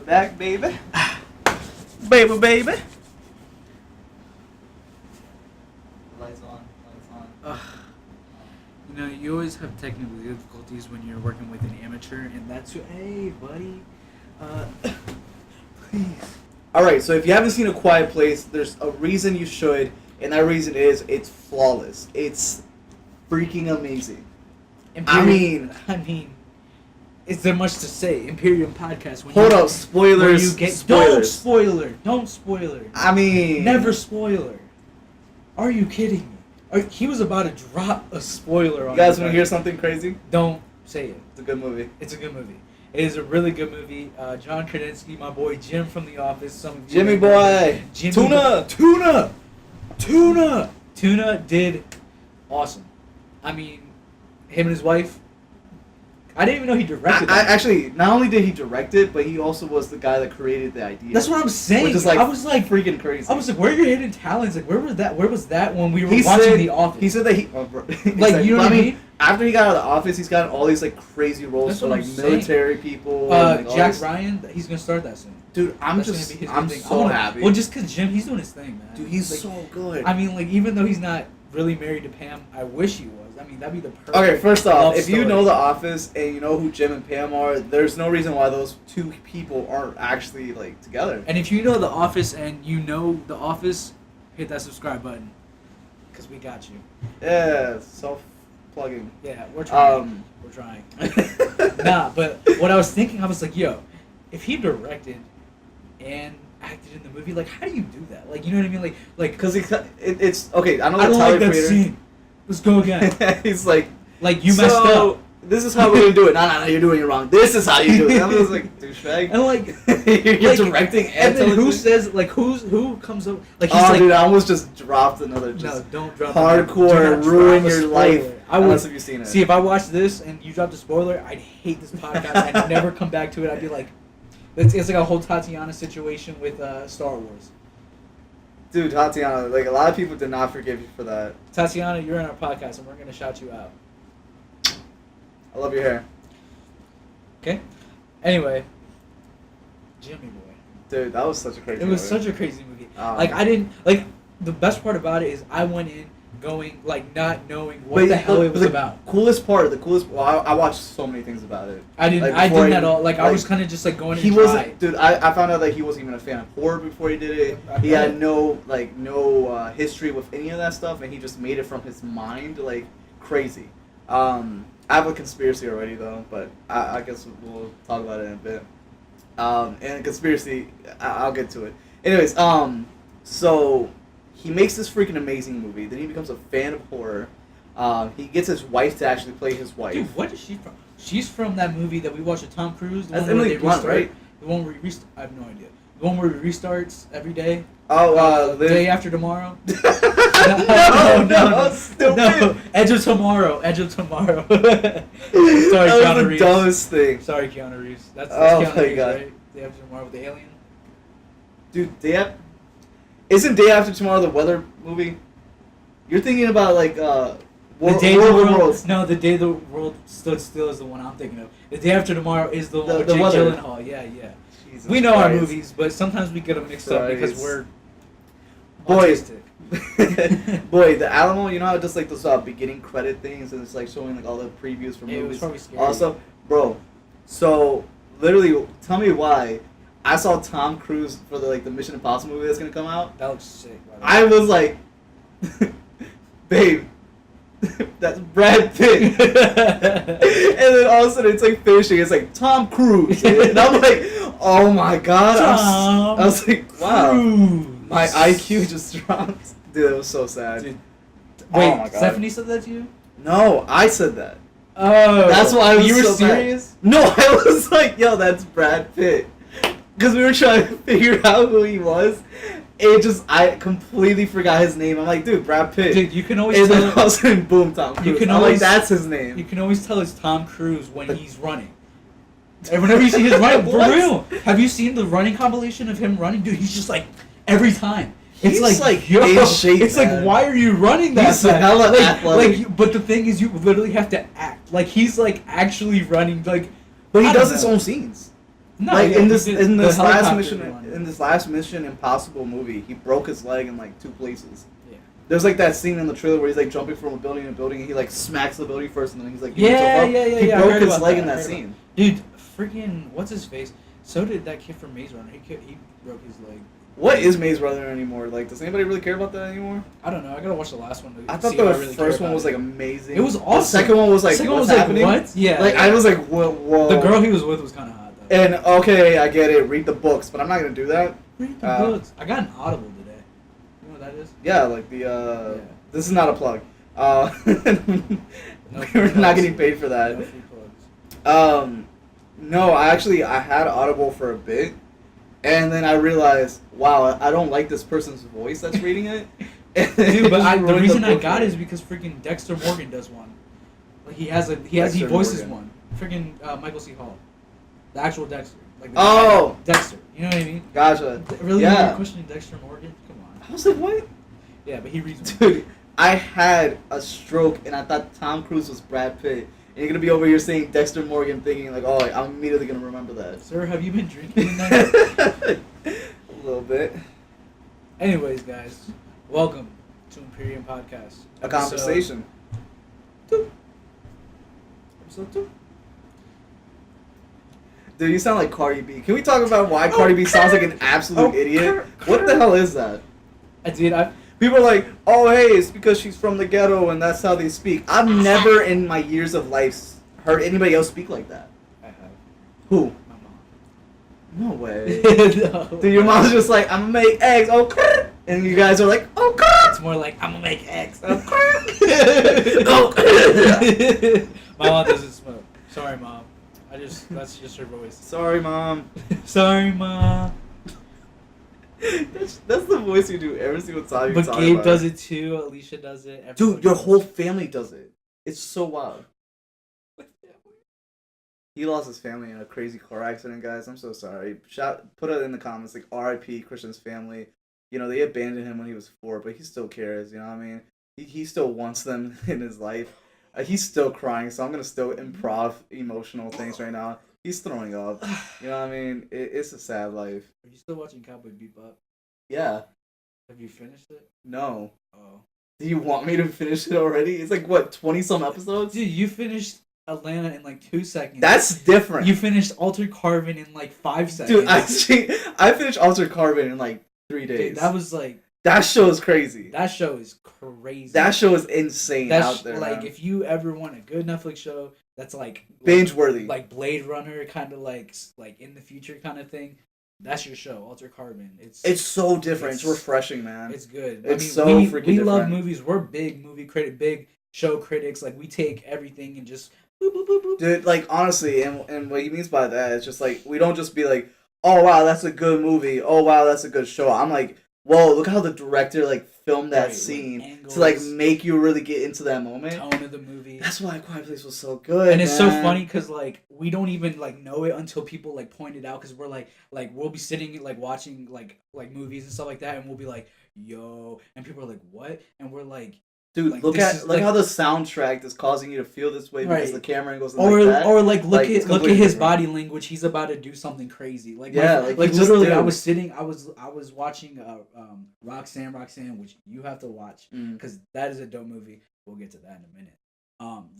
back, baby. Baby. Lights on. You know, you always have technical difficulties when you're working with an amateur, and that's hey, buddy. Please. Alright, so if you haven't seen A Quiet Place, there's a reason you should, and that reason is it's flawless. It's freaking amazing. Imperium, I mean, is there much to say? Imperium podcast. Hold up, spoilers. Spoilers. Don't spoiler. I mean, never spoiler. Are you kidding me? He was about to drop a spoiler on you guys want to hear something crazy? Don't say it. It's a good movie. It's a good movie. It is a really good movie. John Krasinski, my boy Jim from The Office. Some of you Jimmy boy. Tuna did awesome. I mean, him and his wife. I didn't even know he directed it. Actually, not only did he direct it, but he also was the guy that created the idea. That's what I'm saying. Which is I was like freaking crazy. I was like, where are your hidden talents? Like, where was that when we were watching The Office? He said that like, you know what I mean? After he got out of The Office, he's gotten all these like crazy roles for like military people. Jack Ryan, he's gonna start that soon. Dude, I'm so happy. Well, just because Jim, he's doing his thing, man. Dude, he's like, so good. I mean, like, even though he's not really married to Pam, I wish he was. I mean, that'd be the perfect. Okay, first off, if story. you know The Office and you know who Jim and Pam are, there's no reason why those two people aren't actually like together. And if you know The Office and you know The Office, hit that subscribe button, cause we got you. Yeah, self-plugging. Yeah, we're trying. We're trying. Nah, but what I was thinking, I was like, yo, if he directed and acted in the movie, like, how do you do that? Like, you know what I mean? Like, because it's okay. I know I don't Tyler like that Creator. scene. Let's go again. He's like you messed up. This is how we're gonna do it. No, you're doing it wrong. This is how you do it. I was like, douchebag. And like, you're directing and then who says like who comes up like he's like, like, dude, I almost just dropped another. No, don't drop. Hardcore ruin your life. I would unless have you seen it. See, if I watched this and you dropped a spoiler, I'd hate this podcast. I'd never come back to it. I'd be like, it's like a whole Tatiana situation with Star Wars. Dude, Tatiana, like a lot of people did not forgive you for that. Tatiana, you're in our podcast, and we're gonna shout you out. I love your hair. Okay. Anyway, Jimmy Boy. Dude, that was such a crazy. It was such a crazy movie. Like I didn't like the best part about it is I went in going like not knowing what the hell it was about. The coolest part. Well, I watched so many things about it. I didn't at all. Like I was kind of just like going. He wasn't. Dude, I found out that he wasn't even a fan of horror before he did it. He had no history with any of that stuff, and he just made it from his mind, like crazy. I have a conspiracy already though, but I guess we'll talk about it in a bit. And a conspiracy, I'll get to it. Anyways, so he makes this freaking amazing movie. Then he becomes a fan of horror. He gets his wife to actually play his wife. Dude, what is she from? She's from that movie that we watched with Tom Cruise. That's Emily Blunt, right? The one where I have no idea. The one where he restarts every day. Oh, Day After Tomorrow. No, no. Edge of Tomorrow. Sorry, Keanu Reeves. Dumbest thing. Sorry, Keanu Reeves. That's Keanu Reeves, God. right? Day After Tomorrow with the alien. Dude, isn't Day After Tomorrow the weather movie? You're thinking about like the day the world. No, the day the world stood still is the one I'm thinking of. The Day After Tomorrow is the one with Jake Gyllenhaal. Yeah. Jesus we know Christ. Our movies, but sometimes we get them mixed up because we're autistic. Boy, the Alamo, you know how it does like those beginning credit things and it's like showing like all the previews for movies. It was probably scary. Also, bro, so literally, tell me why I saw Tom Cruise for the Mission Impossible movie that's gonna come out. That looks sick. I was like, babe, that's Brad Pitt. And then all of a sudden it's like finishing. It's like Tom Cruise, and I'm like, oh my god. I was like, wow. Cruise. My IQ just dropped. Dude, it was so sad. Dude. Wait, oh Stephanie said that to you? No, I said that. Oh. That's why I was You were so serious? Mad. No, I was like, yo, that's Brad Pitt. Because we were trying to figure out who he was. I completely forgot his name. I'm like, dude, Brad Pitt. Dude, you can always and tell. And then all of a sudden, boom, Tom Cruise. I'm like, that's his name. You can always tell it's Tom Cruise when he's running. And whenever you see his running, for real. Have you seen the running compilation of him running? Dude, he's just like, every time. It's like yo, in shape, it's man. like, why are you running that fast? But the thing is, you literally have to act. Like, he's like actually running, like. But he does his own scenes. No, like yeah, in this last one. Mission Impossible movie, he broke his leg in like 2 places. Yeah. There's like that scene in the trailer where he's like jumping from a building to a building, and he like smacks the building first, and then he's like, He broke his leg in that scene. Dude, freaking what's his face? So did that kid from Maze Runner. He broke his leg. What is Maze Runner anymore? Like, does anybody really care about that anymore? I don't know. I gotta watch the last one. I thought the first one was like amazing. It was awesome. The second one was like, what's happening? What? Yeah. Like, I was like, whoa. The girl he was with was kind of hot though. And okay, I get it. Read the books, but I'm not gonna do that. Read the books. I got an Audible today. You know what that is? Yeah, like the. This is not a plug. We're not getting paid for that. No free plugs. No, I had Audible for a bit. And then I realized, wow, I don't like this person's voice that's reading it. Dude, but the reason I got it is because freaking Dexter Morgan does one. Like he voices one. Freaking Michael C. Hall, the actual Dexter. Like Dexter. You know what I mean? Gotcha. Really? Yeah. You're questioning Dexter Morgan? Come on. I was like, what? Yeah, but he reads. Dude, I had a stroke and I thought Tom Cruise was Brad Pitt. And you're gonna be over here saying Dexter Morgan, thinking like, oh, I'm immediately gonna remember that. Sir, have you been drinking tonight? A little bit. Anyways, guys, welcome to Imperium Podcast. A conversation. Episode 2. Dude, you sound like Cardi B. Can we talk about why Cardi B sounds like an absolute idiot? What the hell is that? People are like, oh, hey, it's because she's from the ghetto and that's how they speak. I've never in my years of life heard anybody else speak like that. I have. Who? My mom. No way. No. Dude, your mom's just like, I'm gonna make eggs, okay. And you guys are like, okay. It's more like, I'm gonna make eggs, okay. My mom doesn't smoke. Sorry, Mom. That's just her voice. Sorry, Mom. Sorry, Mom. That's the voice you do every single time. But Gabe does it too. Alicia does it. Dude, your whole family does it. It's so wild. He lost his family in a crazy car accident, guys. I'm so sorry. Put it in the comments, like R.I.P. Christian's family. You know, they abandoned him when he was 4, but he still cares. You know what I mean? He still wants them in his life. He's still crying, so I'm gonna still improv emotional things right now. He's throwing up. You know what I mean? It's a sad life. Are you still watching Cowboy Bebop? Yeah. Have you finished it? No. Oh. Do you want me to finish it already? It's like, what, 20-some episodes? Dude, you finished Atlanta in like 2 seconds. That's different. You finished Altered Carbon in like 5 seconds. Dude, I finished Altered Carbon in like 3 days. Dude, that was like... That show is crazy. That show is crazy. That show is insane out there. Like, man. if you ever want a good Netflix show that's like binge worthy, like Blade Runner, kind of like in the future kind of thing, that's your show. Altered Carbon. It's so different. It's refreshing, man. It's good. It's freaking different. We love movies. We're big movie critic, big show critics. Like we take everything and just boop, boop, boop, boop. Dude, like honestly, and what he means by that is just like we don't just be like, oh wow, that's a good movie. Oh wow, that's a good show. I'm like, whoa, look how the director like filmed that scene to like make you really get into that moment. Tone of the movie. That's why Quiet Place was so good. And it's so funny because like we don't even like know it until people like point it out because we're like we'll be sitting like watching like movies and stuff like that and we'll be like, yo, and people are like, what? And we're like, dude, like, look how the soundtrack is causing you to feel this way because the camera angles like that. Or like look at his body language. He's about to do something crazy. Like literally, I was watching Roxanne, which you have to watch because that is a dope movie. We'll get to that in a minute.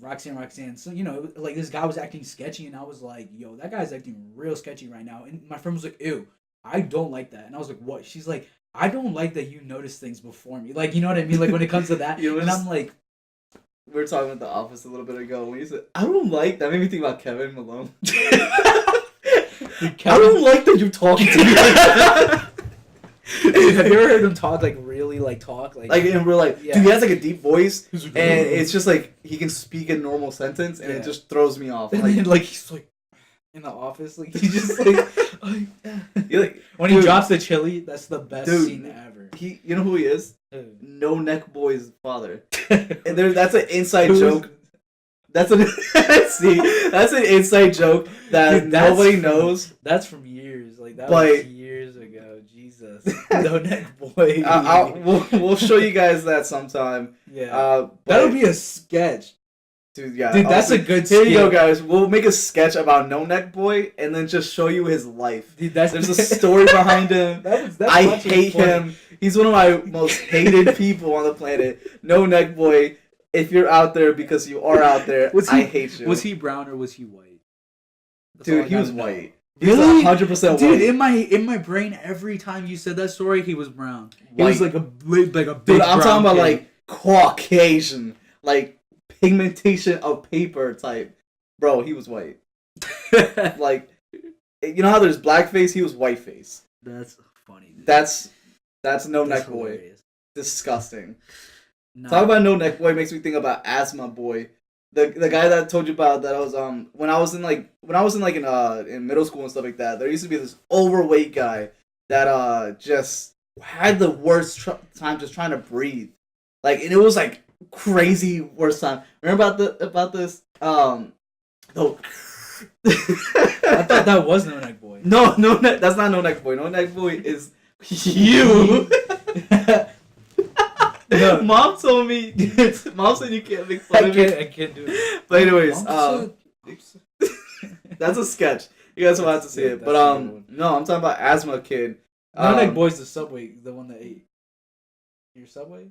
Roxanne. So you know, like this guy was acting sketchy, and I was like, yo, that guy's acting real sketchy right now. And my friend was like, ew, I don't like that. And I was like, what? She's like, I don't like that you notice things before me. Like, you know what I mean? Like, when it comes to that. And I'm like... We were talking about The Office a little bit ago. When you said, I don't like... That made me think about Kevin Malone. I don't like that you're talking to me like that. Dude, have you ever heard him talk, like, really, like, talk? Like in real life. Yeah. Dude, he has, like, a deep voice. And it's just, like, he can speak a normal sentence, and it just throws me off. And then, like, he's, like... In The Office, like he just like when he drops the chili, that's the best scene ever. You know who he is? No Neck Boy's father, and that's an inside joke. That's an inside joke that nobody knows. That's from years, like that was years ago. Jesus, No Neck Boy. We'll show you guys that sometime. Yeah, that'll be a sketch. Dude, yeah. Dude, that's a good Here you go, skit. guys. We'll make a sketch about No Neck Boy and then just show you his life. Dude, there's a story behind him. I hate funny. him. He's one of my most hated people on the planet. No Neck Boy, if you're out there because you are out there, I hate you. Was he brown or was he white? Dude, he was white. Really? 100% white. Dude, in my brain, every time you said that story, he was brown. He was like a big Dude, I'm talking about kid. like Caucasian, like pigmentation of paper type. Bro, he was white. Like, you know how there's blackface? He was whiteface. That's funny. Dude. That's No Neck Boy. Hilarious. Disgusting. Nah. Talk about No Neck Boy makes me think about Asthma Boy. The guy that I told you about that I was when I was in middle school and stuff like that. There used to be this overweight guy that just had the worst time just trying to breathe. Like, and it was like crazy worst time. Remember about this? No. I thought that was No Neck Boy. No, that's not No Neck Boy. No Neck Boy is you. No. Mom told me. Mom said you can't make fun of me. I can't do it. But anyways, that's a sketch. You guys will have to see it. But no, I'm talking about Asthma Kid. No Neck Boy's the Subway, the one that ate your Subway.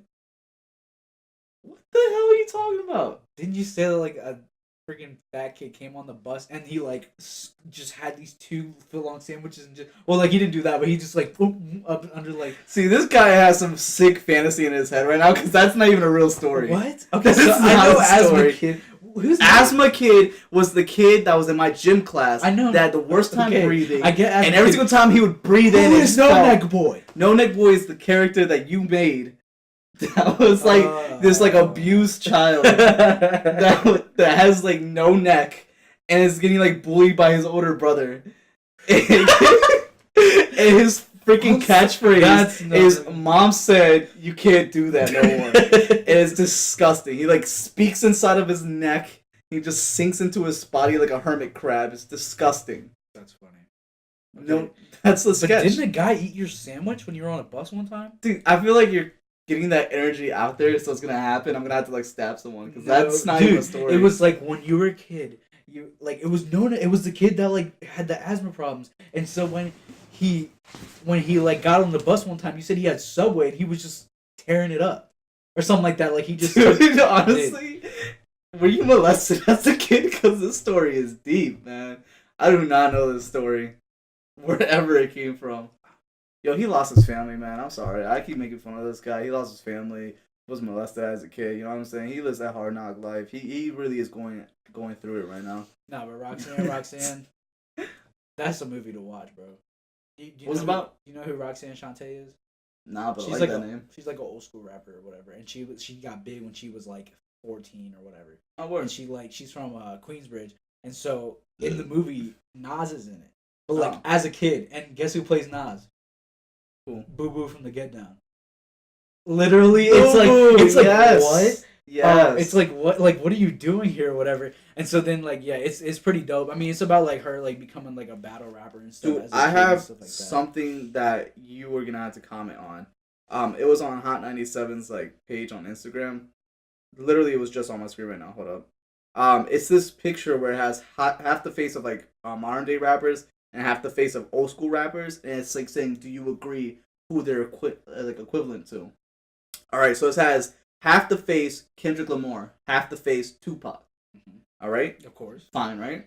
What the hell are you talking about? Didn't you say that like a freaking fat kid came on the bus and he like just had these 2 foot-long sandwiches and just he didn't do that, but he just like up under like. See, this guy has some sick fantasy in his head right now because that's not even a real story. What? Okay, so I know Asthma Kid. Who's Asthma Kid was the kid that was in my gym class. I know that had the worst time breathing. I get Asthma and every Kid. single time he would breathe in. Who is No Neck Boy? No Neck Boy is the character that you made. That was like this like abused child that has like no neck and is getting like bullied by his older brother. And his freaking catchphrase is "Mom said you can't do that no more." And it's disgusting. He like speaks inside of his neck. He just sinks into his body like a hermit crab. It's disgusting. That's funny. Okay. No, that's the sketch. But didn't the guy eat your sandwich when you were on a bus one time? Dude, I feel like you're getting that energy out there, so it's gonna happen. I'm gonna have to like stab someone because that's not even a story. It was like when you were a kid, it was the kid that like had the asthma problems, and so when he like got on the bus one time, you said he had Subway and he was just tearing it up or something like that. Like he just honestly, were you molested as a kid? Because this story is deep, man. I do not know this story, wherever it came from. Yo, he lost his family, man. I'm sorry. I keep making fun of this guy. He lost his family. Was molested as a kid. You know what I'm saying? He lives that hard knock life. He really is going through it right now. Nah, but Roxanne, that's a movie to watch, bro. What's it about? You know who Roxanne Shante is? Nah, but she's like that name. She's like an old school rapper or whatever, and she got big when she was like 14 or whatever. Oh, word. And she's from Queensbridge, and so in the movie Nas is in it, but like as a kid, and guess who plays Nas? Cool. Boo Boo from the Get Down. Literally, it's like yes. What? Yes. It's like what are you doing here or whatever. And so then like it's pretty dope. I mean, it's about like her like becoming like a battle rapper and stuff. Dude, I have something that you were gonna have to comment on. It was on Hot 97's like page on Instagram. Literally, it was just on my screen right now. Hold up. It's this picture where it has half the face of like modern day rappers and half the face of old school rappers, and it's like saying, "Do you agree who they're equivalent to?" All right, so it has half the face Kendrick Lamar, half the face Tupac. Mm-hmm. All right, of course, fine, right?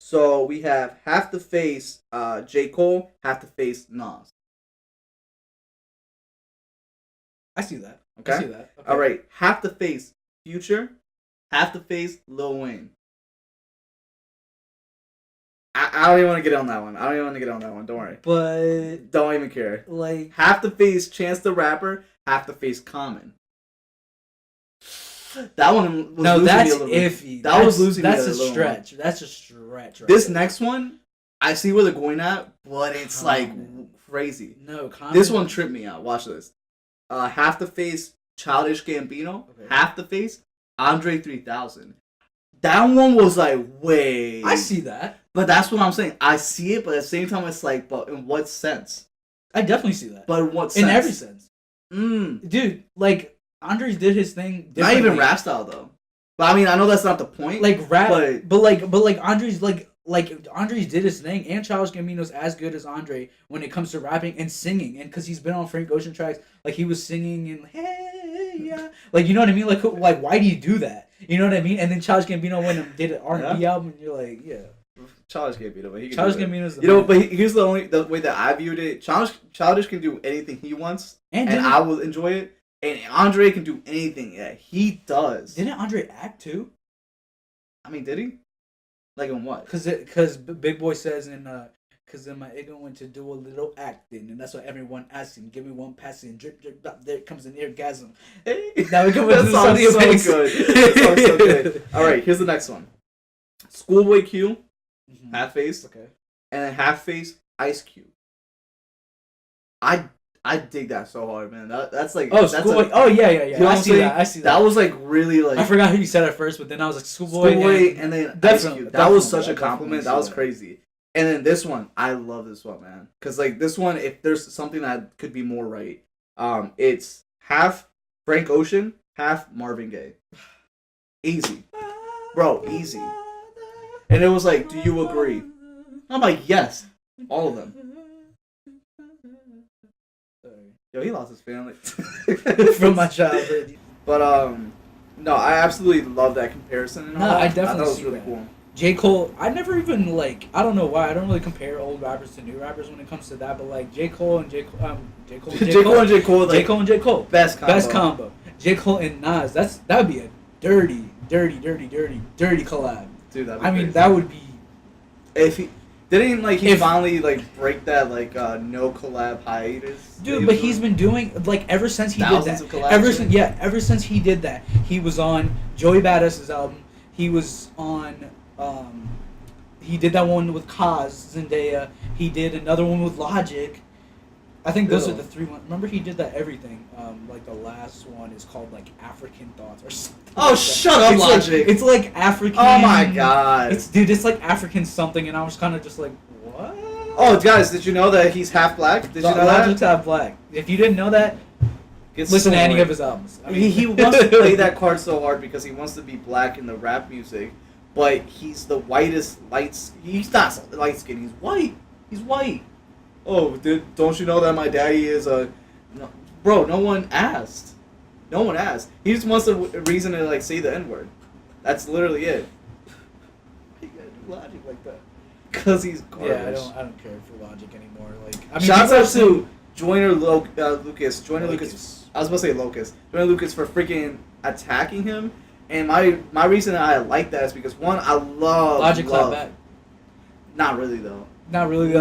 So we have half the face J. Cole, half the face Nas. I see that. Okay. I see that. Okay. All right, half the face Future, half the face Lil Wayne. I don't even want to get on that one. Don't worry. But don't even care. Like half the face Chance the Rapper, half the face Common. That one was losing that's me a little iffy. That was losing me a little. That's a stretch. That's a stretch. Right this there. next one, I see where they're going at, but it's like crazy. No, Common. This one tripped me out. Watch this. Half the face Childish Gambino, half the face Andre 3000. That one was like, wait. I see that. But that's what I'm saying. I see it, but at the same time, it's like, but in what sense? I definitely see that. But in what sense? In every sense. Mm. Dude, like, Andres did his thing. Not even rap style, though. But I mean, I know that's not the point. Like rap, but Andre's Andre's did his thing, and Childish Gambino's as good as Andre when it comes to rapping and singing, and because he's been on Frank Ocean tracks, like he was singing and hey yeah, like you know what I mean, like why do you do that? You know what I mean? And then Childish Gambino went and did an R&B album, and you're like, yeah. Childish Gambino, but he can Childish Gambino's the you know, but here's the way that I viewed it. Childish can do anything he wants, and I will enjoy it. And Andre can do anything that he does. Didn't Andre act too? I mean, did he? Like in what? Because Big Boy says because then my ego went to do a little acting, and that's what everyone asking. Give me one passing, drip drip drop. There comes an orgasm. Hey, now we come into the song so good. That song's so good. All right, here's the next one. Schoolboy Q, Half Face, okay, and then Half Face Ice Cube. I dig that so hard, man. That's like Schoolboy. Oh yeah. You know I see that. That was like really like. I forgot who you said at first, but then I was like Schoolboy and then Ice Cube. That was such a compliment. That was crazy. And then this one, I love this one, man. Cause like this one, if there's something that could be more right, it's half Frank Ocean, half Marvin Gaye. Easy, bro, easy. And it was like, do you agree? I'm like, yes, all of them. Yo, he lost his family from my childhood. But no, I absolutely love that comparison. And all I that. definitely I thought it was see really that. cool. J. Cole, I never even I don't know why I don't really compare old rappers to new rappers when it comes to that, but like J. Cole and J. Cole Best combo. J. Cole and Nas, that would be a dirty collab. Dude, that'd be I mean, crazy. that would be. If he didn't finally break that no collab hiatus. Dude, but he's been doing ever since he did that. Ever since he did that, he was on Joey Badass's album. He was on. He did that one with Kaz, Zendaya. He did another one with Logic. I think those are the three ones. Remember, he did that everything. The last one is called African Thoughts or something. Oh, shut up, Logic! It's like African. Oh my god! It's like African something, and I was kind of just like, what? Oh, guys, did you know that he's half black? Did you know that? Logic's half black. If you didn't know that, listen to any of his albums. I mean, he wants to play that card so hard because he wants to be black in the rap music, but he's the whitest he's not light skin. He's white. He's white. Oh, dude, don't you know that my daddy is a... No, bro, no one asked. No one asked. He just wants a reason to, say the N-word. That's literally it. Why you gotta do Logic like that? Because he's garbage. Yeah, I don't care for Logic anymore. Shouts out to Joyner Lucas. Joyner Lucas. I was about to say Locust. Joyner Lucas for freaking attacking him. And my reason I like that is because, one, I love... Logic clap back. Not really, though. Not really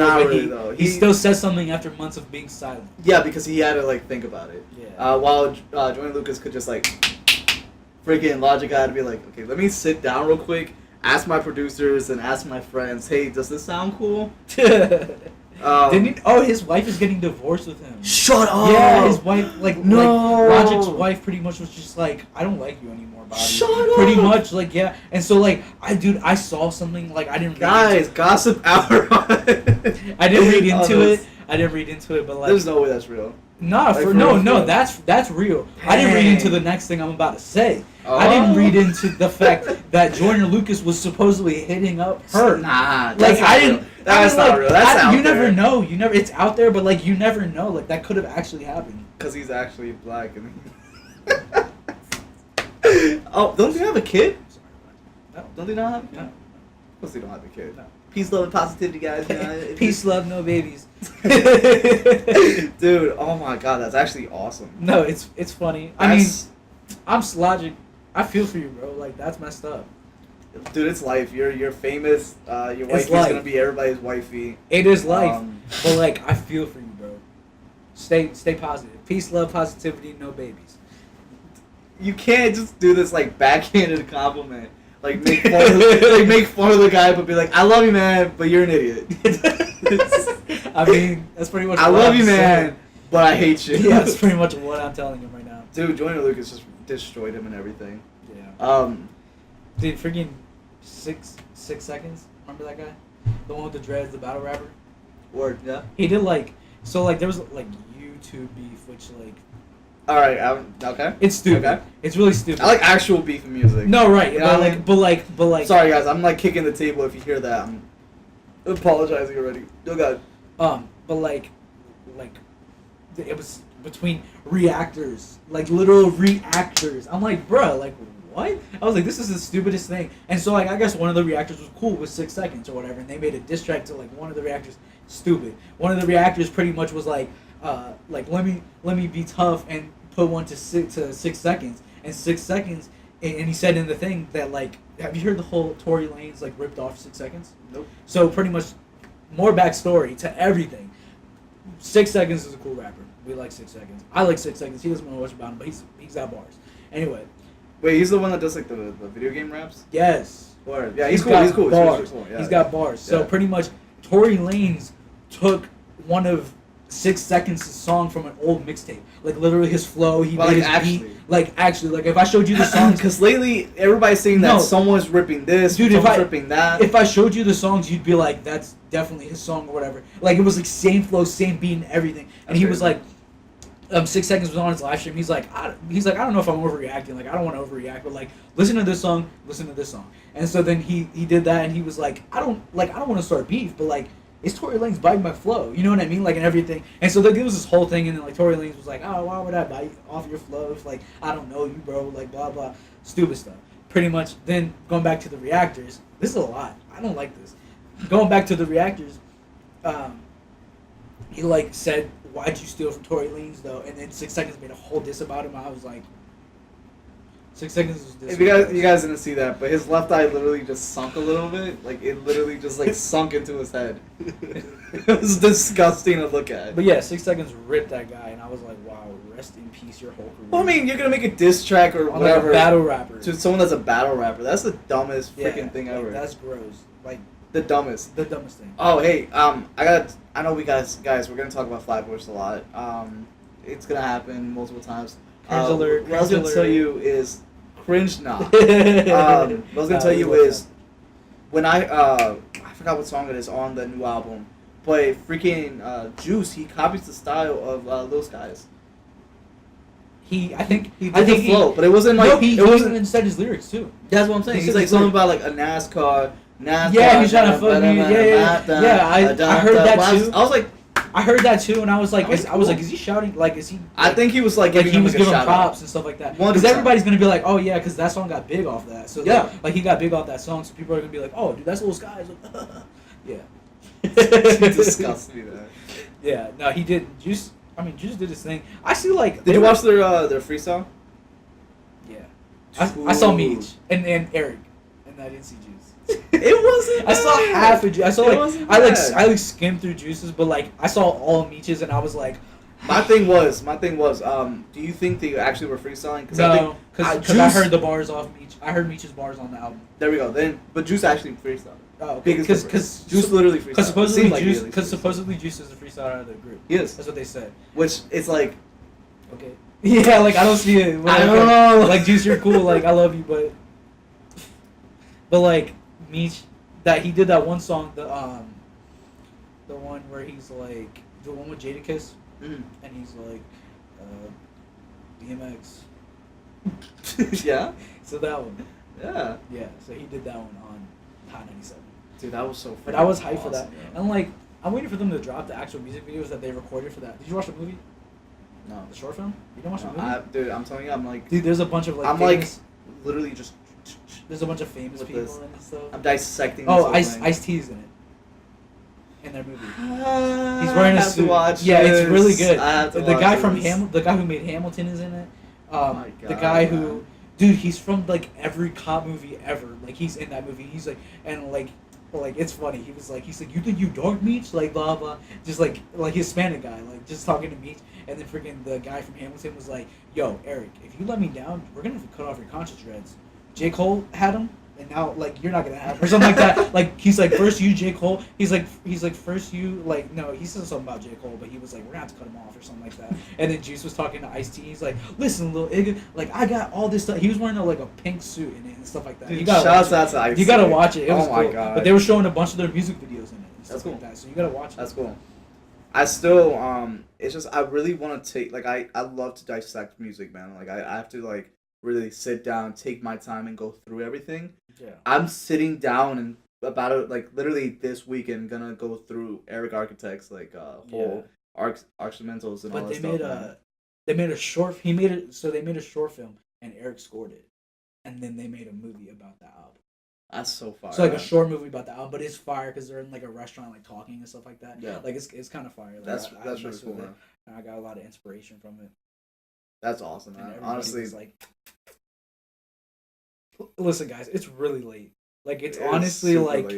though. He still says something after months of being silent. Yeah, because he had to think about it. Yeah. While Joyner Lucas could just freaking Logic had to be like, okay, let me sit down real quick, ask my producers and ask my friends, hey, does this sound cool? Didn't his wife is getting divorced with him. Shut up. Yeah, his wife no. Logic's wife pretty much was just I don't like you anymore. Shut up! Pretty much, yeah. And so, I saw something, I didn't read Guys, gossip hour. I didn't read into it. I didn't read into it, but, there's no way that's real. Nah, that's real. Dang. I didn't read into the next thing I'm about to say. Oh. I didn't read into the fact that Joyner Lucas was supposedly hitting up her. Nah, that's not real. That's not real. That's out there. You never know. It's out there, but, you never know. That could have actually happened. Because he's actually black and... Oh, don't they have a kid? No. Don't they not have a kid? No. Of course they don't have a kid. No. Peace, love, and positivity, guys. Peace, love, no babies. Dude, oh my god, that's actually awesome. No, it's funny. I mean, I'm Logic. I feel for you, bro. That's messed up. Dude, it's life. You're famous. Your wifey's gonna be everybody's wifey. It is life. But I feel for you, bro. Stay positive. Peace, love, positivity, no babies. You can't just do this backhanded compliment. Make fun of the guy, but be like, I love you, man, but you're an idiot. I mean, that's pretty much. I love you, man, but I hate you. Yeah, that's pretty much what I'm telling him right now. Dude, Joyner Lucas just destroyed him and everything. Yeah. Dude, freaking 6 seconds. Remember that guy? The one with the dreads, the battle rapper. Word, yeah. He did there was YouTube beef, which All right, okay. It's stupid. Okay. It's really stupid. I like actual beef in music. No, right. You know But like. Sorry, guys. I'm like kicking the table. If you hear that, I'm apologizing already. Oh God. But like, it was between reactors, like literal reactors. I'm like, bruh, like what? I was like, this is the stupidest thing. And so like, I guess one of the reactors was cool with 6 seconds or whatever, and they made a diss track to like one of the reactors. Stupid. One of the reactors pretty much was like let me be tough and put one to 6 seconds, and 6 seconds. And he said in the thing that like, have you heard the whole Tory Lanez like ripped off 6 seconds? Nope. So pretty much, more backstory to everything. 6 seconds is a cool rapper. We like 6 seconds. I like 6 seconds. He doesn't know much about him, but he's got bars. Anyway. Wait, he's the one that does like the video game raps? Yes. Or yeah, he's cool. He's cool. Bars. Yeah, he's got bars. So pretty much, Tory Lanez took one of 6 seconds song from an old mixtape. Like literally his flow, he made his beat. Like actually, like if I showed you the songs, because lately everybody's saying that someone's ripping this, dude, someone's ripping that. If I showed you the songs, you'd be like, that's definitely his song or whatever. Like it was like same flow, same beat, and everything. And he was like, 6 seconds was on his live stream. He's like, I don't know if I'm overreacting. Like I don't want to overreact, but like listen to this song. And so then he did that, and he was like, I don't want to start beef, but like, it's Tory Lanez biting my flow, you know what I mean? Like, and everything. And so, like, there was this whole thing, and then, like, Tory Lanez was like, oh, why would I bite off your flow if, like, I don't know you, bro, like, blah, blah, stupid stuff. Pretty much, then, going back to the reactors, this is a lot. I don't like this. Going back to the reactors, he, like, said, why'd you steal from Tory Lanez, though? And then 6 seconds made a whole diss about him. I was like, 6 seconds was diss. If you guys didn't see that, but his left eye literally just sunk a little bit. Like, it literally just, like, sunk into his head. It was disgusting to look at. But yeah, 6 seconds ripped that guy, and I was like, wow, rest in peace, your whole career. Well, I mean, you're going to make a diss track or whatever. Like a battle rapper. To someone that's a battle rapper. That's the dumbest freaking thing ever. That's gross. Like, the dumbest thing. Oh, hey, I know we guys, we're going to talk about Flatbush a lot. It's going to happen multiple times. Cringe alert. What I was going to tell you is... Cringe, nah. What I was gonna tell you is when I forgot what song it is on the new album, but freaking Juice, he copies the style of those guys. I think he did the flow, but it wasn't like he even said his lyrics too. That's what I'm saying. He's like something about like a NASCAR. Yeah, he's trying to fuck me. Yeah. I heard that too. I was like. I heard that too, and I was like, is he shouting? Like, is he? Like, I think he was like, he was giving props and stuff like that. Because everybody's gonna be like, oh yeah, because that song got big off that. So yeah, like he got big off that song, so people are gonna be like, oh dude, that's Little Skies. Yeah. It disgusts me, man. Yeah, no, he did. Juice did his thing. I see like. Did you watch their freestyle? Yeah. I saw Meech and Eric, and I didn't see Juice. It wasn't. I saw half of Juice. I saw like I skimmed through Juice's, but like I saw all of Meech's, and I was like, my thing was, do you think they actually were freestyling? No, because I heard the bars off Meech. I heard Meech's bars on the album. There we go. But Juice actually freestyled. Oh, okay. Because Juice literally freestyled. Because supposedly Juice is the freestyler out of the group. He is. That's what they said. Which it's like, okay. Yeah, like I don't see it. I don't know. Like Juice, you're cool. Like I love you, but like Meech, that he did that one song, the one where he's like the one with Jadakiss, and he's like, DMX. Yeah. So that one. Yeah. Yeah. So he did that one on Hot 97. Dude, that was so. But I was hyped for that, and like I'm waiting for them to drop the actual music videos that they recorded for that. Did you watch the movie? No. The short film? You didn't watch the movie? Dude, I'm telling you, I'm like. Dude, there's a bunch of like. I'm famous, like, literally just. There's a bunch of famous people in it stuff. I'm dissecting. Oh, Ice-T's in it. In their movie. He's wearing a suit. Yeah, it's really good. The guy from the guy who made Hamilton is in it. Oh my God, the guy who, dude, he's from like every cop movie ever. Like he's in that movie. He's like, and like it's funny. He's like, you think you dark Meech? Like blah blah. Just like Hispanic guy, like just talking to Meech. And then freaking the guy from Hamilton was like, yo, Eric, if you let me down, we're gonna cut off your conscious dreads. J. Cole had him, and now like you're not gonna have him, or something like that. Like he's like, first you J. Cole. He's like first you like no. He said something about J. Cole, but he was like, we're gonna have to cut him off or something like that. And then Juice was talking to Ice-T. He's like, listen, little Igga, like I got all this stuff. He was wearing like a pink suit in it and stuff like that. Dude, shouts out to Ice-T. You gotta watch it. It was oh my cool. God. But they were showing a bunch of their music videos in it. And stuff That's cool. Like that, so you gotta watch it. That's cool. I still it's just I really want to take like I love to dissect music, man. Like I have to like really sit down, take my time, and go through everything. Yeah. I'm sitting down and about it like literally this weekend gonna go through Eric Architect's like whole instrumentals and all that stuff. They made a short. He made it so they made a short film and Eric scored it, and then they made a movie about the album. That's so fire. So like a short movie about the album, but it's fire because they're in like a restaurant, like talking and stuff like that. Yeah, like it's kind of fire. Like, that's really cool. And I got a lot of inspiration from it. That's awesome, man. Honestly, like, listen, guys, it's really late. Like it's honestly like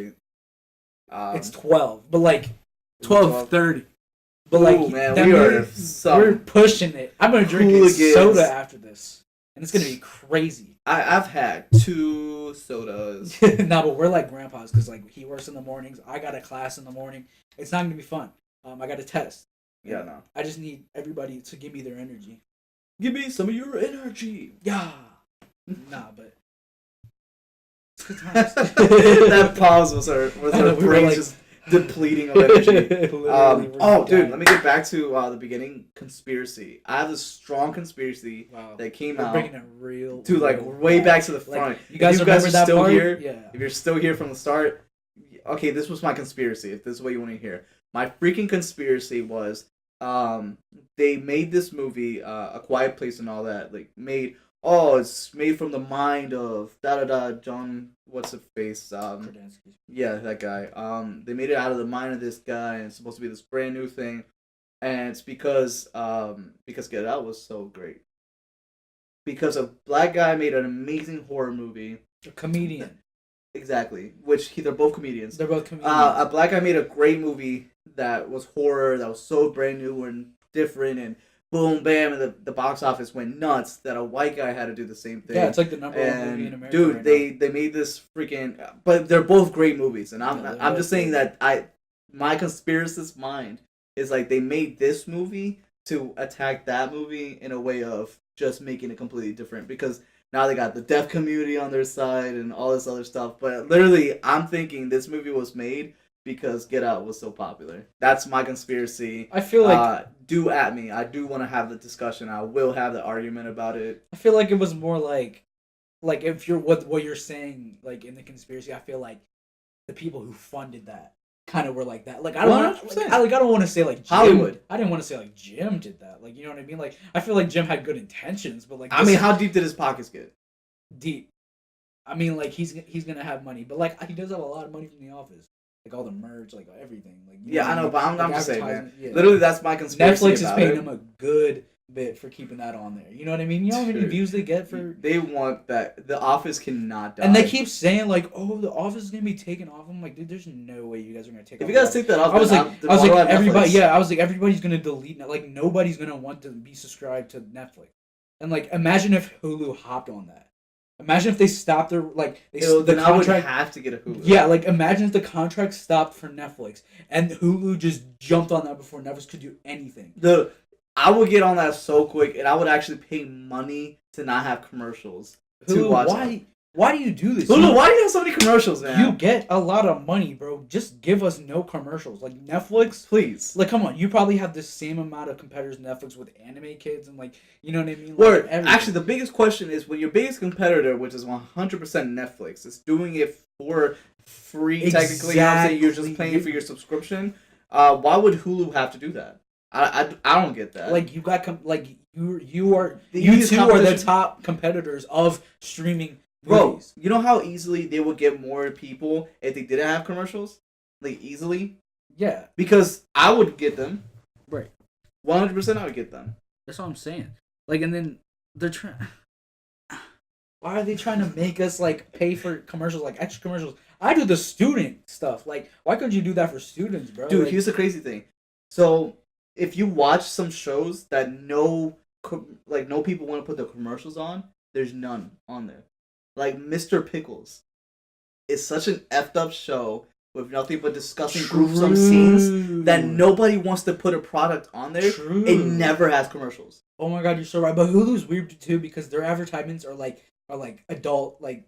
it's 12, but like 12:30. But like, man, we're pushing it. I'm gonna drink soda after this, and it's gonna be crazy. I've had 2 sodas. No, but we're like grandpas because like he works in the mornings. I got a class in the morning. It's not gonna be fun. I got a test. Yeah, no. I just need everybody to give me their energy. Give me some of your energy. Yeah. Nah, but it's good times. That pause was our brain like, just depleting of energy. Dude, let me get back to the beginning. Conspiracy. I have a strong conspiracy that came out. Bringing it real, way back to the front. Like, you guys are still part? Here, yeah. If you're still here from the start, okay, this was my conspiracy. If this is what you want to hear, my freaking conspiracy was, they made this movie, A Quiet Place and all that. Like it's made from the mind of John. What's his face? Yeah, that guy. They made it out of the mind of this guy, and it's supposed to be this brand new thing, and it's because Get Out was so great. Because a black guy made an amazing horror movie. A comedian. Exactly. They're both comedians. They're both comedians. A black guy made a great movie that was horror, that was so brand new and different, and boom, bam, and the box office went nuts that a white guy had to do the same thing. Yeah, it's like the number one movie in America. Dude, right they made this freaking, but they're both great movies, and I'm just saying that my conspiracist mind is like they made this movie to attack that movie in a way of just making it completely different, because now they got the deaf community on their side and all this other stuff. But literally, I'm thinking this movie was made because Get Out was so popular. That's my conspiracy. I feel like do at me. I do want to have the discussion. I will have the argument about it. I feel like it was more like if you're what you're saying, like in the conspiracy, I feel like the people who funded that kind of were like that. Like I don't want to say like Jim, Hollywood. I didn't want to say like Jim did that. Like you know what I mean? Like I feel like Jim had good intentions, but like I mean, how deep did his pockets get? Deep. I mean, like he's gonna have money, but like he does have a lot of money from The Office. Like all the merch, like everything. Like I know, but I'm just saying, man. Yeah. Literally, that's my conspiracy. Netflix is paying them a good bit for keeping that on there. You know what I mean? You know how many views they get for? They want that. The Office cannot die. And they keep saying like, "Oh, The Office is gonna be taken off." I'm like, dude, there's no way you guys are gonna take. If you guys take that off, I was like, everybody. Yeah, I was like, everybody's gonna delete. Like nobody's gonna want to be subscribed to Netflix. And like, imagine if Hulu hopped on that. Imagine if they stopped their the contract. I would have to get a Hulu. Yeah, like imagine if the contract stopped for Netflix and Hulu just jumped on that before Netflix could do anything. I would get on that so quick, and I would actually pay money to not have commercials to watch. Why do you do this? Hulu, why do you have so many commercials, man? You get a lot of money, bro. Just give us no commercials. Like Netflix, please. Like, come on. You probably have the same amount of competitors Netflix with anime kids and like, you know what I mean? Like, actually, the biggest question is when your biggest competitor, which is 100% Netflix, is doing it for free. Technically, you know what I'm saying? You're just paying for your subscription. Why would Hulu have to do that? I don't get that. Like you got you two are the top competitors of streaming. Bro, you know how easily they would get more people if they didn't have commercials? Like, easily? Yeah. Because I would get them. Right. 100% I would get them. That's what I'm saying. Like, and then they're trying... Why are they trying to make us, like, pay for commercials, like, extra commercials? I do the student stuff. Like, why couldn't you do that for students, bro? Dude, here's the crazy thing. So, if you watch some shows that no people want to put the commercials on, there's none on there. Like Mr. Pickles is such an effed up show with nothing but discussing gruesome scenes that nobody wants to put a product on there. True. It never has commercials. Oh my god, you're so right. But Hulu's weird too because their advertisements are like adult like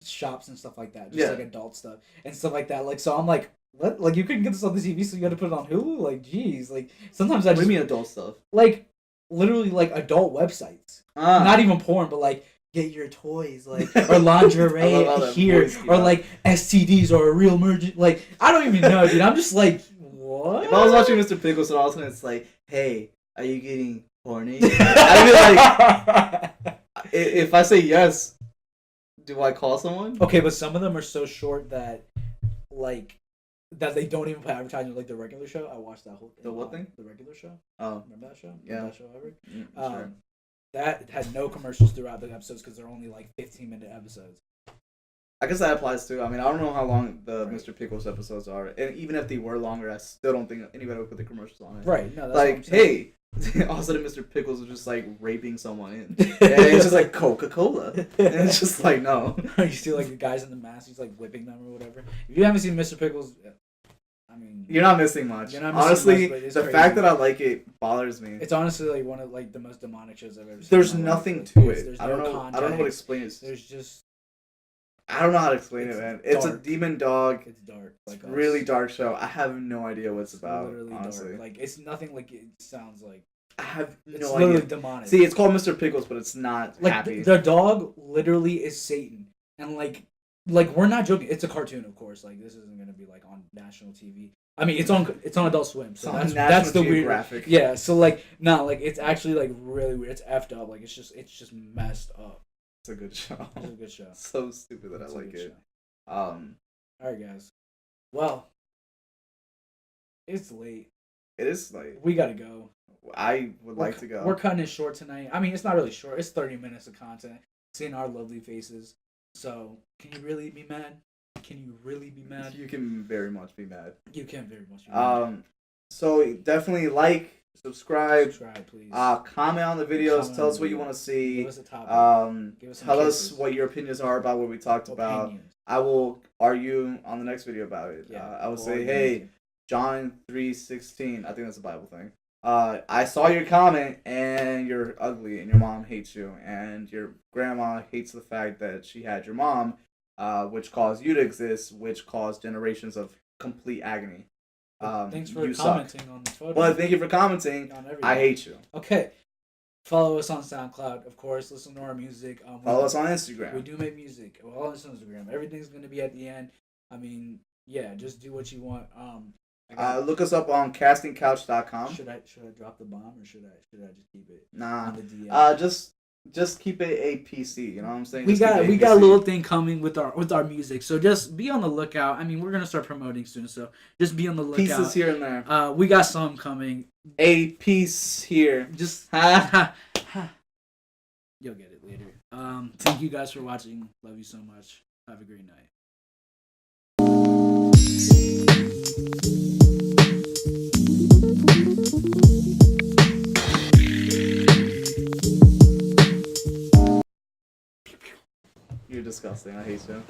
shops and stuff like that. Just like adult stuff and stuff like that. Like so I'm like what? Like, you couldn't get this on the TV, so you had to put it on Hulu? Like, jeez. Like, sometimes I just... What do you mean adult stuff? Like, literally, like, adult websites. Not even porn, but, like, get your toys, like, or lingerie here, or, like, STDs or a real emergent. Like, I don't even know, dude. I'm just like, what? If I was watching Mr. Pickles and all of a sudden it's like, hey, are you getting horny? I'd be like, if I say yes, do I call someone? Okay, but some of them are so short that, like, that they don't even put advertising like the regular show. I watched that whole thing. The what thing? The regular show. Oh. Remember that show? Yeah. Remember that show ever? Sure. That had no commercials throughout the episodes because they're only like 15-minute episodes. I guess that applies too. I mean, I don't know how long the Mr. Pickles episodes are, and even if they were longer, I still don't think anybody would put the commercials on it. Right. No. That's like, hey, all of a sudden Mr. Pickles was just like raping someone in, and it's just like Coca-Cola, and it's just like no. You see like the guys in the mask, he's like whipping them or whatever. If you haven't seen Mr. Pickles, I mean, you're not missing much. Honestly, the fact that I like it bothers me. It's honestly like one of like the most demonic shows I've ever seen. There's nothing to it. There's I don't no know. context. I don't know how to explain it. There's just. I don't know how to explain it, man. It's a demon dog. It's dark. Like it's really dark show. I have no idea what it's about. Literally honestly, dark. Like it's nothing like it sounds like. I have no idea. It's literally demonic. See, it's called Mr. Pickles, but it's not like happy. The dog literally is Satan, and like we're not joking. It's a cartoon, of course. Like this isn't gonna be like on national TV. I mean, it's on Adult Swim, so that's the weird graphic. Yeah, so like like it's actually like really weird. It's effed up. Like it's just messed up. It's a good show. It's a good show. So stupid that I like it. All right, guys. Well, it's late. It is late. We gotta go. I would like to go. We're cutting it short tonight. I mean, it's not really short. It's 30 minutes of content. Seeing our lovely faces. So, can you really be mad? Can you really be mad? You can very much be mad. You can very much be mad. So definitely like, subscribe, please. Comment on the videos. Tell us what you want to see. Give us a topic. Tell us what your opinions are about what we talked about. I will argue on the next video about it. Yeah, I will say, hey, John 3:16. I think that's a Bible thing. I saw your comment and you're ugly and your mom hates you and your grandma hates the fact that she had your mom, which caused you to exist, which caused generations of complete agony. Thanks for commenting on the photo. Well, thank you for commenting. I hate you. Okay. Follow us on SoundCloud, of course. Listen to our music. Follow us on Instagram. We do make music. Follow us on Instagram. Everything's going to be at the end. I mean, yeah, just do what you want. Look us up on castingcouch.com. Should I drop the bomb or should I just keep it? Nah. On the DM? Just keep it a PC. You know what I'm saying? We got a little thing coming with our music, so just be on the lookout. I mean, we're gonna start promoting soon, so just be on the lookout. Pieces here and there. We got some coming. A piece here. Just you'll get it later. Thank you guys for watching. Love you so much. Have a great night. You're disgusting. I hate you.